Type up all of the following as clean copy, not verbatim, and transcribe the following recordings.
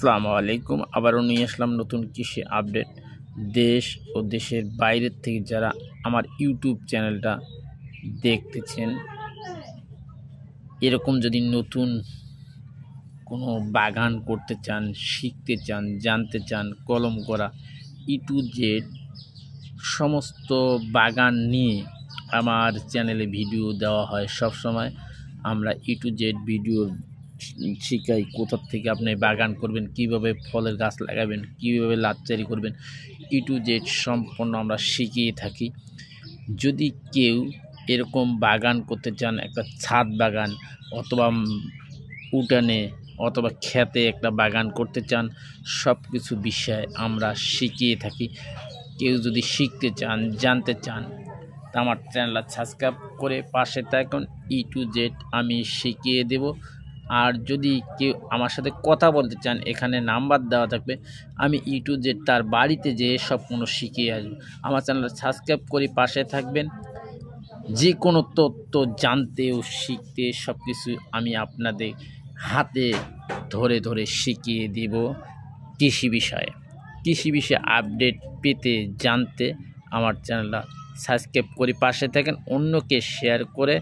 আসসালামু আলাইকুম। আবারও নিয়ে আসলাম নতুন কৃষি আপডেট। দেশ ও দেশের বাইরের থেকে যারা আমার ইউটিউব চ্যানেলটা দেখতেছেন, এরকম যদি নতুন কোনো বাগান করতে চান, শিখতে চান, জানতে চান, কলম করা ই টু জেড সমস্ত বাগান নিয়ে আমার চ্যানেলে ভিডিও দেওয়া হয়। সব সময় আমরা ই টু জেড ভিডিও শিখাই, কোথা থেকে আপনি বাগান করবেন, কিভাবে ফলের গাছ লাগাবেন, কিভাবে লাচ্চারি করবেন, ই টু জেড সম্পূর্ণ আমরা শিখিয়ে থাকি। যদি কেউ এরকম বাগান করতে চান, একটা ছাদ বাগান অথবা উঠানে অথবা ক্ষেতে একটা বাগান করতে চান, সব কিছু বিষয় আমরা শিখিয়ে থাকি। কেউ যদি শিখতে চান, জানতে চান, তা আমার চ্যানেলটা সাবস্ক্রাইব করে পাশে থাকুন। ই টু জেড আমি শিখিয়ে দেব। আর যদি কেউ আমার সাথে কথা বলতে চান, এখানে নাম্বার দেওয়া থাকবে, আমি ই টু জেড তার বাড়িতে যেয়ে সব কোনো শিখিয়ে আসবো। আমার চ্যানেলটা সাবস্ক্রাইব করে পাশে থাকবেন। যে কোনো তথ্য জানতে ও শিখতে সব কিছু আমি আপনাদের হাতে ধরে ধরে শিখিয়ে দেব। কৃষি বিষয়ে আপডেট পেতে, জানতে আমার চ্যানেলটা সাবস্ক্রাইব করে পাশে থাকেন। অন্যকে শেয়ার করে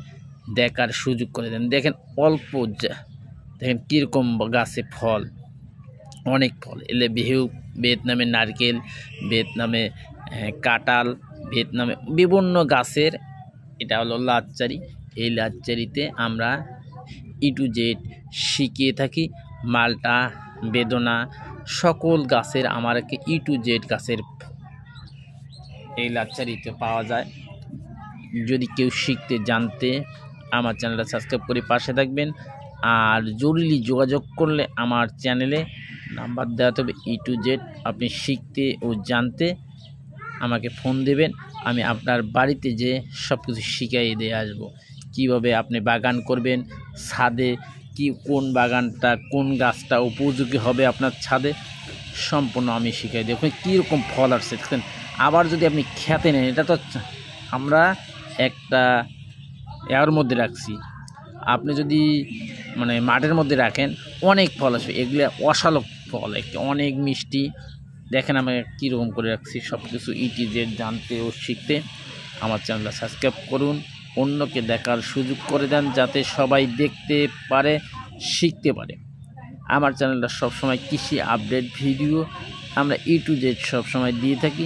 দেখার সুযোগ করে দেন। দেখেন অল্প, দেখেন কীরকম গাছে ফল, অনেক ফল এলে ভিয়েতনামে নারকেল, ভিয়েতনামে কাঁঠাল, ভিয়েতনামে বিভিন্ন গাছের এটা হলো লাচ্চারি। এই লাচ্চারিতে আমরা ই টু জেড শিখিয়ে থাকি। মালটা, বেদনা, সকল গাছের আমাকে ই টু জেড গাছের এই লাচ্চারিতে পাওয়া যায়। যদি কেউ শিখতে জানতে আমার চ্যানেলটা সাবস্ক্রাইব করে পাশে থাকবেন। আর জরুরি যোগাযোগ করলে আমার চ্যানেলে নাম্বার দেওয়া হবে ই টু জেড। আপনি শিখতে ও জানতে আমাকে ফোন দেবেন, আমি আপনার বাড়িতে যে সব কিছু শিখিয়ে দিয়ে আসবো। কীভাবে আপনি বাগান করবেন, ছাদে কোন বাগানটা, কোন গাছটা উপযোগী হবে আপনার ছাদে, সম্পূর্ণ আমি শিখিয়ে দিই। ওখানে কীরকম ফল আসছে দেখেন। আবার যদি আপনি খেতে নেন, এটা তো আমরা একটা এর মধ্যে রাখছি, আপনি যদি মাঠের মধ্যে রাখেন অনেক ফল আসবে। এগুলো অসালক ফল, অনেক মিষ্টি। দেখেন আমি কীরকম করে রাখছি সব কিছু ই টু জেড জানতে ও শিখতে। আমার চ্যানেলটা সাবস্ক্রাইব করুন, অন্যকে দেখার সুযোগ করে দেন, যাতে সবাই দেখতে পারে, শিখতে পারে। আমার চ্যানেলটা সবসময় কৃষি আপডেট ভিডিও আমরা ই টু জেড সবসময় দিয়ে থাকি।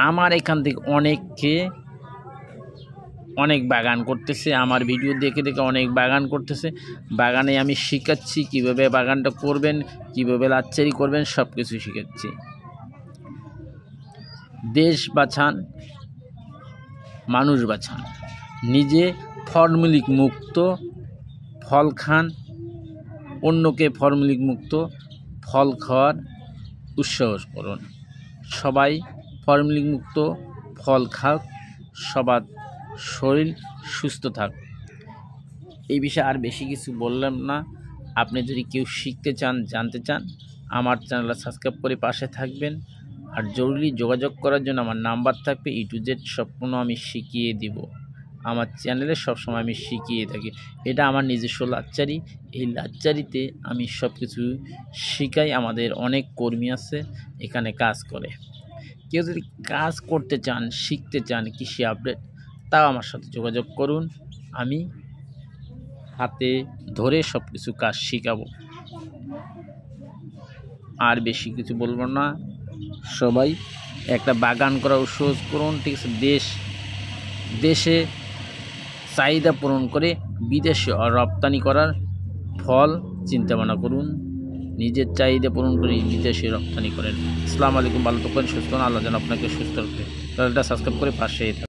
আমার এখান থেকে অনেক বাগান করতেছে, আমার ভিডিও দেখে দেখে অনেক বাগান করতেছে। বাগানে আমি শেখাচ্ছি কীভাবে বাগানটা করবেন, কীভাবে লাচ্চারি করবেন, সব কিছু শেখাচ্ছি। দেশ বাঁচান, মানুষ বাঁচান, নিজে ফর্মুলিক মুক্ত ফল খান, অন্যকে ফর্মুলিক মুক্ত ফল খাওয়ার উৎসাহ করুন। সবাই ফর্মুলিক মুক্ত ফল খাক, সবার শরীর সুস্থ থাক। এই বিষয়ে আর বেশি কিছু বললাম না। আপনি যদি কেউ শিখতে চান, জানতে চান, আমার চ্যানেলটা সাবস্ক্রাইব করে পাশে থাকবেন। আর জরুরি যোগাযোগ করার জন্য আমার নাম্বার থাকবে। ই টু জেড সম্পূর্ণ আমি শিখিয়ে দেব। আমার চ্যানেলে সবসময় আমি শিখিয়ে থাকি। এটা আমার নিজস্ব লাচ্চারি। এই লাচ্চারিতে আমি সব কিছু শিখাই। আমাদের অনেক কর্মী আছে এখানে কাজ করে। কেউ যদি কাজ করতে চান, শিখতে চান কৃষি আপডেট, তাও আমার সাথে যোগাযোগ করুন। আমি হাতে ধরে সব কিছু কাজ শিখাবো। আর বেশি কিছু বলবো না। সবাই একটা বাগান করা উৎসাহ করুন, ঠিক আছে? দেশে চাহিদা পূরণ করে বিদেশে রপ্তানি করার ফল চিন্তা ভাবনা করুন। নিজের চাহিদা পূরণ করে বিদেশে রপ্তানি করেন। আসসালামু আলাইকুম। ভালো থাকবেন, সুস্থ। আল্লাহ যেন আপনাকে সুস্থ রাখবে। চ্যানেলটা সাবস্ক্রাইব করে পাশে থাকুন।